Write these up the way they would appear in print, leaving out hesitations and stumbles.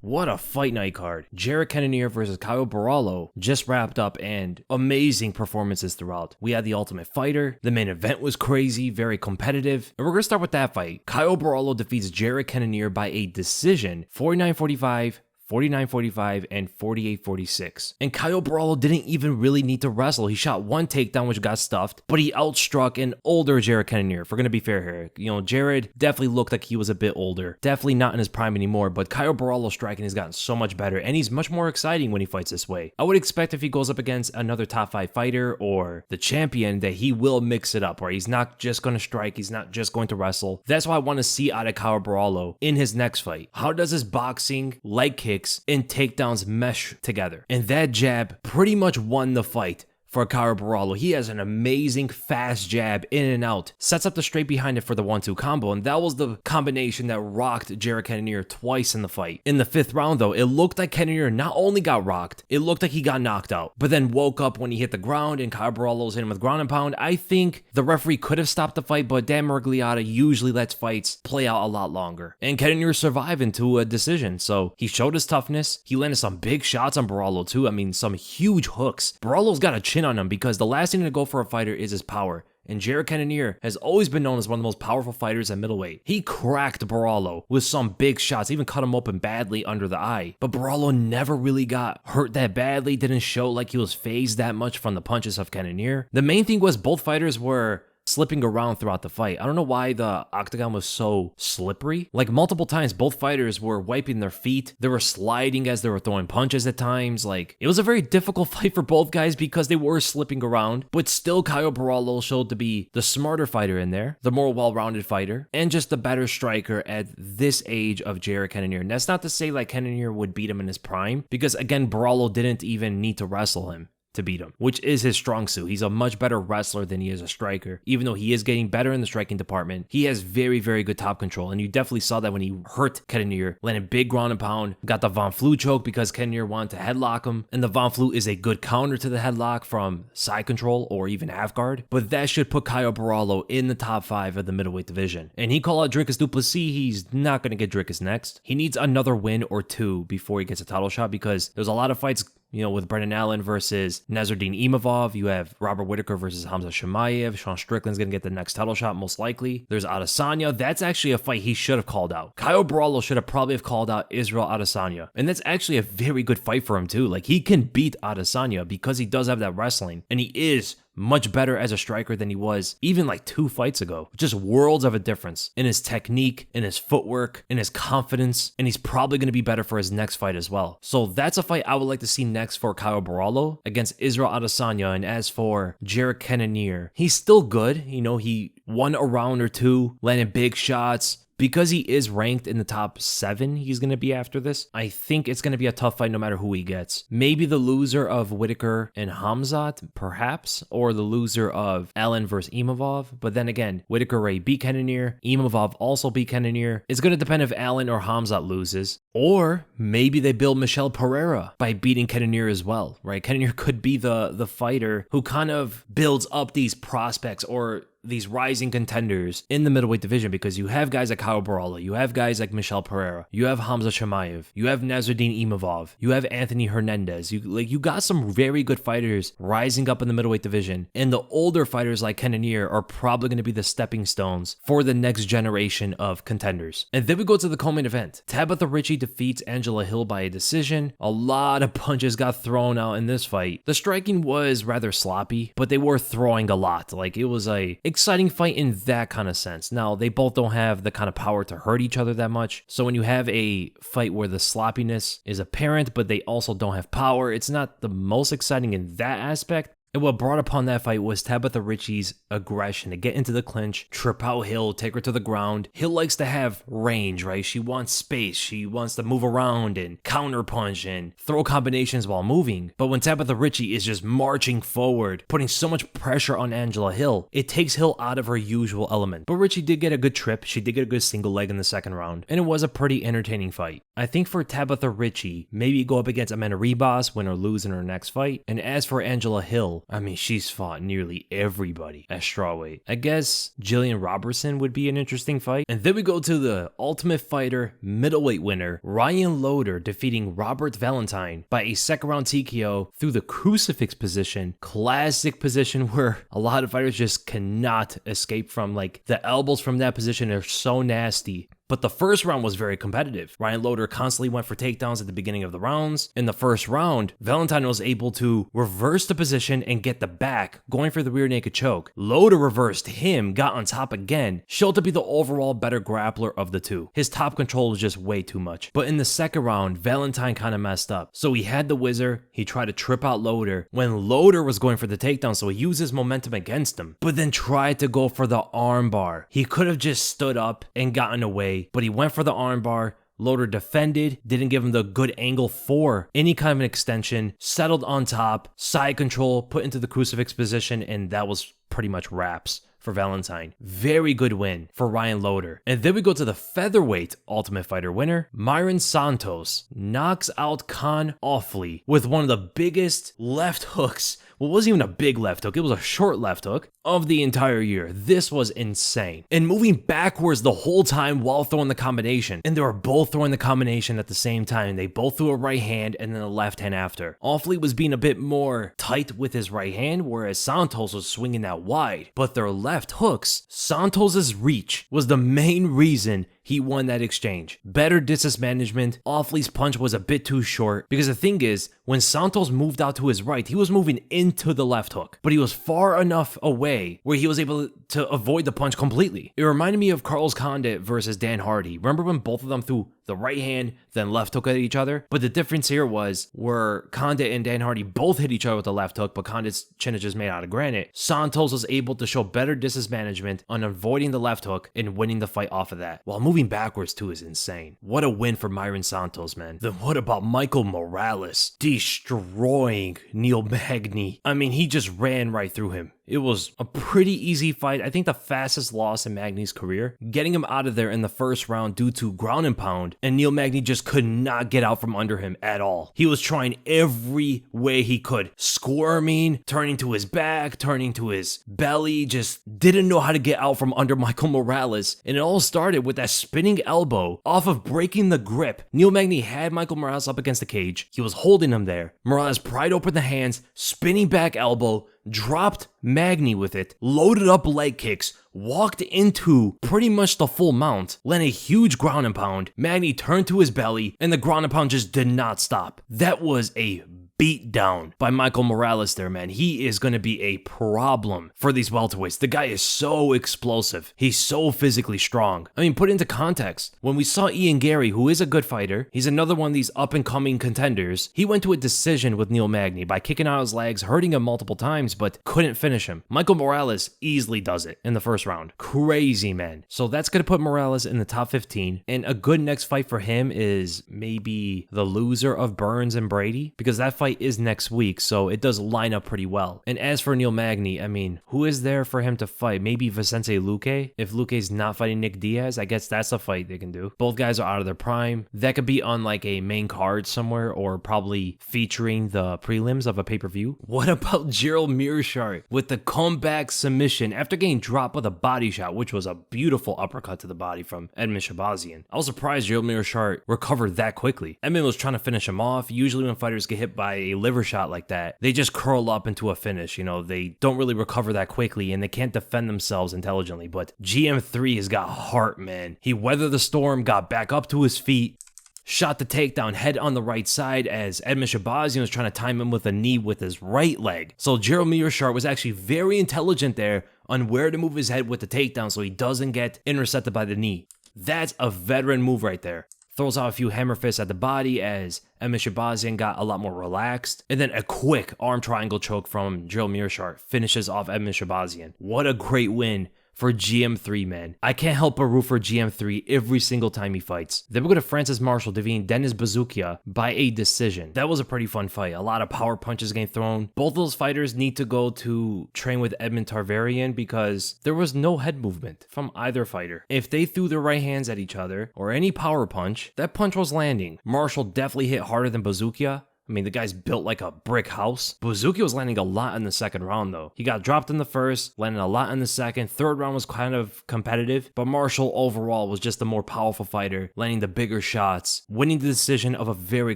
What a fight night card. Jared Cannonier versus Caio Borralho just wrapped up and amazing performances throughout. We had the Ultimate Fighter. The main event was crazy, very competitive. And we're going to start with that fight. Caio Borralho defeats Jared Cannonier by a decision, 49-45, 49-45, and 48-46. And Caio Borralho didn't even really need to wrestle. He shot one takedown, which got stuffed, but he outstruck an older Jared Cannonier. If we're going to be fair here, Jared definitely looked like he was a bit older. Definitely not in his prime anymore, but Caio Borralho's striking has gotten so much better, and he's much more exciting when he fights this way. I would expect if he goes up against another top 5 fighter or the champion that he will mix it up, where he's not just going to strike, he's not just going to wrestle. That's what I want to see out of Caio Borralho in his next fight. How does his boxing, leg kicks, and takedowns mesh together? And that jab pretty much won the fight for Caio Borralho. He has an amazing fast jab in and out, sets up the straight behind it for the 1-2 combo, and that was the combination that rocked Jared Cannonier twice in the fight. In the 5th round though, it looked like Cannonier not only got rocked, it looked like he got knocked out, but then woke up when he hit the ground and Caio Borralho was hitting him with ground and pound. I think the referee could have stopped the fight, but Dan Miragliotta usually lets fights play out a lot longer. And Cannonier survived into a decision, so he showed his toughness. He landed some big shots on Borralho too. I mean, some huge hooks. Borralho's got a chin on him because the last thing to go for a fighter is his power. And Jared Cannonier has always been known as one of the most powerful fighters at middleweight. He cracked Borralho with some big shots, even cut him open badly under the eye. But Borralho never really got hurt that badly, didn't show like he was phased that much from the punches of Cannonier. The main thing was both fighters were slipping around throughout the fight. I don't know why the octagon was so slippery. Like multiple times, both fighters were wiping their feet. They were sliding as they were throwing punches at times. Like it was a very difficult fight for both guys because they were slipping around. But still, Caio Borralho showed to be the smarter fighter in there, the more well-rounded fighter, and just the better striker at this age of Jared Cannonier. And that's not to say like Cannonier would beat him in his prime, because again, Borralho didn't even need to wrestle him to beat him, which is his strong suit. He's a much better wrestler than he is a striker. Even though he is getting better in the striking department, he has very, very good top control. And you definitely saw that when he hurt Cannonier, landed big ground and pound, got the Von Flue choke because Cannonier wanted to headlock him. And the Von Flue is a good counter to the headlock from side control or even half guard. But that should put Caio Borralho in the top 5 of the middleweight division. And he called out Dricus Du Plessis. He's not going to get Dricus next. He needs another win or 2 before he gets a title shot, because there's a lot of fights with Brendan Allen versus Nasruddin Imavov. You have Robert Whittaker versus Hamza Chimaev. Sean Strickland's going to get the next title shot, most likely. There's Adesanya. That's actually a fight he should have called out. Caio Borralho should have probably called out Israel Adesanya. And that's actually a very good fight for him, too. Like, he can beat Adesanya because he does have that wrestling. And he is much better as a striker than he was even like 2 fights ago. Just worlds of a difference in his technique, in his footwork, in his confidence, and he's probably going to be better for his next fight as well. So that's a fight I would like to see next for Caio Borralho against Israel Adesanya. And as for Jared Cannonier, he's still good. He won a round or 2, landed big shots. Because he is ranked in the top 7, he's going to be after this. I think it's going to be a tough fight no matter who he gets. Maybe the loser of Whittaker and Hamzat, perhaps, or the loser of Allen versus Imavov. But then again, Whittaker beat Cannonier, Imavov also beat Cannonier. It's going to depend if Allen or Hamzat loses. Or maybe they build Michel Pereira by beating Cannonier as well, right? Cannonier could be the fighter who kind of builds up these prospects or these rising contenders in the middleweight division, because you have guys like Caio Borralho, you have guys like Michel Pereira, you have Hamza Chimaev, you have Nasruddin Imavov, you have Anthony Hernandez. You got some very good fighters rising up in the middleweight division, and the older fighters like Cannonier are probably going to be the stepping stones for the next generation of contenders. And then we go to the co-main event. Tabitha Richie defeats Angela Hill by a decision. A lot of punches got thrown out in this fight. The striking was rather sloppy, but they were throwing a lot. Like, it was a exciting fight in that kind of sense. Now, they both don't have the kind of power to hurt each other that much. So when you have a fight where the sloppiness is apparent, but they also don't have power, it's not the most exciting in that aspect. And what brought upon that fight was Tabitha Richie's aggression to get into the clinch, trip out Hill, take her to the ground. Hill likes to have range, right? She wants space. She wants to move around and counter punch and throw combinations while moving. But when Tabitha Richie is just marching forward, putting so much pressure on Angela Hill, it takes Hill out of her usual element. But Richie did get a good trip. She did get a good single leg in the second round. And it was a pretty entertaining fight. I think for Tabitha Richie, maybe go up against Amanda Ribas, win or lose in her next fight. And as for Angela Hill, Borralho, I mean, she's fought nearly everybody at strawweight. I guess Jillian Robertson would be an interesting fight. And then we go to the Ultimate Fighter middleweight winner, Ryan Loder, defeating Robert Valentine by a second round TKO through the crucifix position. Classic position where a lot of fighters just cannot escape from. Like, the elbows from that position are so nasty. But the first round was very competitive. Ryan Loder constantly went for takedowns at the beginning of the rounds. In the first round, Valentine was able to reverse the position and get the back, going for the rear naked choke. Loder reversed him, got on top again, showed to be the overall better grappler of the two. His top control was just way too much. But in the second round, Valentine kind of messed up. So he had the whizzer, he tried to trip out Loder when Loder was going for the takedown, so he used his momentum against him, but then tried to go for the armbar. He could have just stood up and gotten away, but he went for the armbar. Loder defended, didn't give him the good angle for any kind of an extension, settled on top, side control, put into the crucifix position, and that was pretty much wraps for Valentine. Very good win for Ryan Loder. And then we go to the featherweight Ultimate Fighter winner. Myron Santos knocks out Con Offley with one of the biggest left hooks. Well, it wasn't even a big left hook. It was a short left hook of the entire year. This was insane. And moving backwards the whole time while throwing the combination. And they were both throwing the combination at the same time. They both threw a right hand and then a left hand after. Offley was being a bit more tight with his right hand, whereas Santos was swinging that wide. But their left hooks, Santos's reach was the main reason he won that exchange. Better distance management. Offley's punch was a bit too short, because the thing is, when Santos moved out to his right, he was moving into the left hook, but he was far enough away where he was able to avoid the punch completely. It reminded me of Carlos Condit versus Dan Hardy. Remember when both of them threw the right hand, then left hook at each other? But the difference here was where Condit and Dan Hardy both hit each other with the left hook, but Condit's chin is just made out of granite. Santos was able to show better distance management on avoiding the left hook and winning the fight off of that. While moving backwards too is insane. What a win for Myron Santos, man. Then what about Michael Morales destroying Neil Magny? I mean, he just ran right through him. It was a pretty easy fight. I think the fastest loss in Magny's career. Getting him out of there in the first round due to ground and pound, and Neil Magny just could not get out from under him at all. He was trying every way he could. Squirming, turning to his back, turning to his belly, just didn't know how to get out from under Michael Morales. And it all started with that spinning elbow off of breaking the grip. Neil Magny had Michael Morales up against the cage. He was holding him there. Morales pried open the hands, spinning back elbow, dropped Magny with it, loaded up leg kicks, walked into pretty much the full mount, landed a huge ground and pound. Magny turned to his belly, and the ground and pound just did not stop. That was a beat down by Michael Morales there, man. He is going to be a problem for these welterweights. The guy is so explosive. He's so physically strong. I mean, put into context, when we saw Ian Gary, who is a good fighter, he's another one of these up-and-coming contenders, he went to a decision with Neil Magny by kicking out his legs, hurting him multiple times, but couldn't finish him. Michael Morales easily does it in the first round. Crazy, man. So that's going to put Morales in the top 15, and a good next fight for him is maybe the loser of Burns and Brady, because that fight is next week, so it does line up pretty well. And as for Neil Magny, I mean, who is there for him to fight? Maybe Vicente Luque? If Luque's not fighting Nick Diaz, I guess that's a fight they can do. Both guys are out of their prime. That could be on like a main card somewhere, or probably featuring the prelims of a pay-per-view. What about Gerald Meerschaert with the comeback submission after getting dropped with a body shot, which was a beautiful uppercut to the body from Edmond Shabazian. I was surprised Gerald Meerschaert recovered that quickly. Edmond was trying to finish him off. Usually when fighters get hit by a liver shot like that, they just curl up into a finish. You know, they don't really recover that quickly and they can't defend themselves intelligently. But GM3 has got heart, man. He weathered the storm, got back up to his feet, shot the takedown head on the right side as Edmond Shabazian was trying to time him with a knee with his right leg. So Gerald Meerschaert was actually very intelligent there on where to move his head with the takedown so he doesn't get intercepted by the knee. That's a veteran move right there. Throws out a few hammer fists at the body as Edmond Shabazian got a lot more relaxed. And then a quick arm triangle choke from Gerald Meerschaert finishes off Edmond Shabazian. What a great win for GM3, man. I can't help but root for GM3 every single time he fights. Then we go to Francis Marshall defeating Denis Bazookia by a decision. That was a pretty fun fight. A lot of power punches getting thrown. Both those fighters need to go to train with Edmond Tarverian because there was no head movement from either fighter. If they threw their right hands at each other or any power punch, that punch was landing. Marshall definitely hit harder than Bazookia. I mean, the guy's built like a brick house. Bocek was landing a lot in the second round, though. He got dropped in the first, landed a lot in the second. Third round was kind of competitive, but Marshall overall was just a more powerful fighter, landing the bigger shots, winning the decision of a very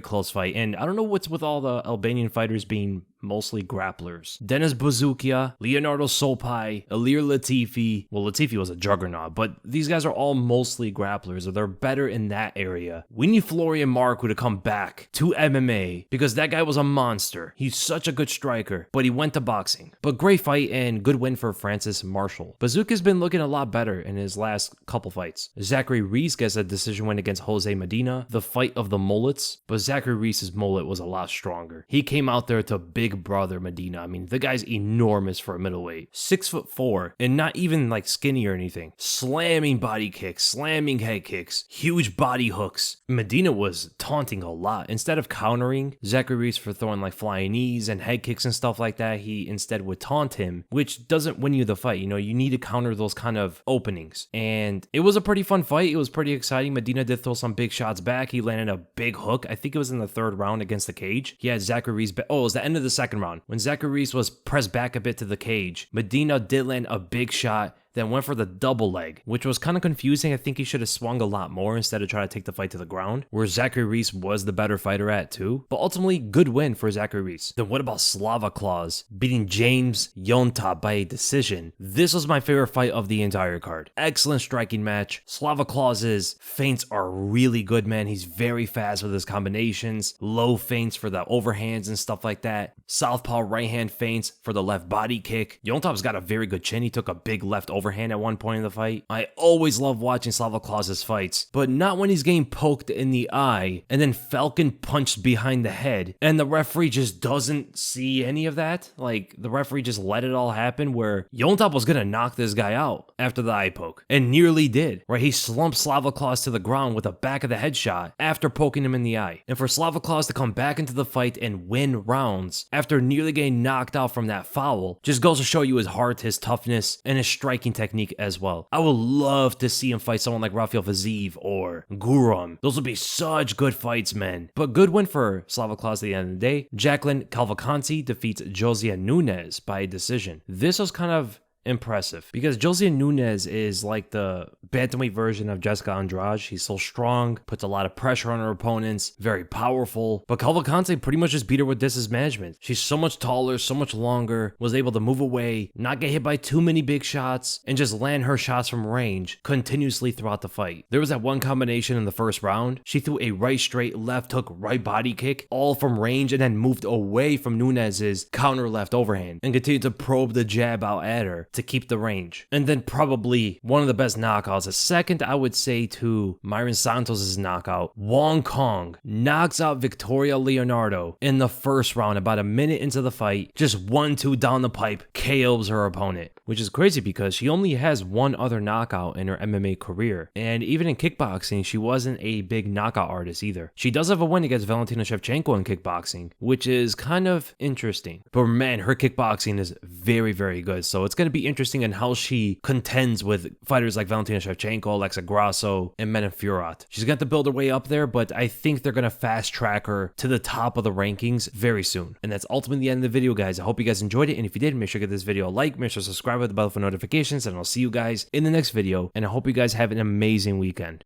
close fight. And I don't know what's with all the Albanian fighters being mostly grapplers. Dennis Buzukja, Leonardo Sopai, Ilir Latifi. Well, Latifi was a juggernaut, but these guys are all mostly grapplers, or they're better in that area. We need Florian Marku to come back to MMA because that guy was a monster. He's such a good striker, but he went to boxing. But great fight and good win for Francis Marshall. Buzukja's been looking a lot better in his last couple fights. Zachary Reese gets a decision win against Jose Medina, the fight of the mullets, but Zachary Reese's mullet was a lot stronger. He came out there to big brother Medina. I mean, the guy's enormous for a middleweight. 6'4", and not even like skinny or anything. Slamming body kicks, slamming head kicks, huge body hooks. Medina was taunting a lot. Instead of countering Zachary Reese for throwing like flying knees and head kicks and stuff like that, he instead would taunt him, which doesn't win you the fight. You know, you need to counter those kind of openings. And it was a pretty fun fight. It was pretty exciting. Medina did throw some big shots back. He landed a big hook. I think it was in the third round against the cage. He had Zachary Reese. It was the end of the second round. When Zachary Reese was pressed back a bit to the cage, Medina did land a big shot, then went for the double leg, which was kind of confusing. I think he should have swung a lot more instead of trying to take the fight to the ground, where Zachary Reese was the better fighter at too. But ultimately, good win for Zachary Reese. Then what about Slava Claus beating James Yont by a decision? This was my favorite fight of the entire card. Excellent striking match. Slava Claus's feints are really good, man. He's very fast with his combinations, low feints for the overhands and stuff like that. Southpaw right hand feints for the left body kick. Yontop's got a very good chin. He took a big left overhand at one point in the fight. I always love watching Slava Claus's fights, but not when he's getting poked in the eye and then Falcon punched behind the head and the referee just doesn't see any of that. Like, the referee just let it all happen, where Yontop was gonna knock this guy out after the eye poke and nearly did, right? He slumped Slava Claus to the ground with a back of the head shot after poking him in the eye. And for Slava Claus to come back into the fight and win rounds after nearly getting knocked out from that foul just goes to show you his heart, his toughness, and his striking technique as well. I would love to see him fight someone like Rafael Fiziev or Guram. Those would be such good fights, man. But good win for Slava Claus at the end of the day. Jacqueline Cavalcanti defeats Josia Nunes by decision. This was kind of impressive because Josan Nunes is like the bantamweight version of Jessica Andrade. She's so strong, puts a lot of pressure on her opponents, very powerful, but Cavalcante pretty much just beat her with distance management. She's so much taller, so much longer, was able to move away, not get hit by too many big shots, and just land her shots from range continuously throughout the fight. There was that one combination in the first round. She threw a right straight, left hook, right body kick, all from range, and then moved away from Nunes's counter left overhand and continued to probe the jab out at her to keep the range. And then probably one of the best knockouts, a second I would say to Myron Santos' knockout, Wong Kong knocks out Victoria Leonardo in the first round about a minute into the fight, just 1-2 down the pipe, KOs her opponent, which is crazy because she only has one other knockout in her MMA career. And even in kickboxing, she wasn't a big knockout artist either. She does have a win against Valentina Shevchenko in kickboxing, which is kind of interesting. But man, her kickboxing is very, very good. So it's going to be interesting in how she contends with fighters like Valentina Shevchenko, Alexa Grasso, and Menin Furat. She's got to build her way up there, but I think they're going to fast track her to the top of the rankings very soon. And that's ultimately the end of the video, guys. I hope you guys enjoyed it. And if you did, make sure to give this video a like, make sure to subscribe with the bell for notifications, and I'll see you guys in the next video. And I hope you guys have an amazing weekend.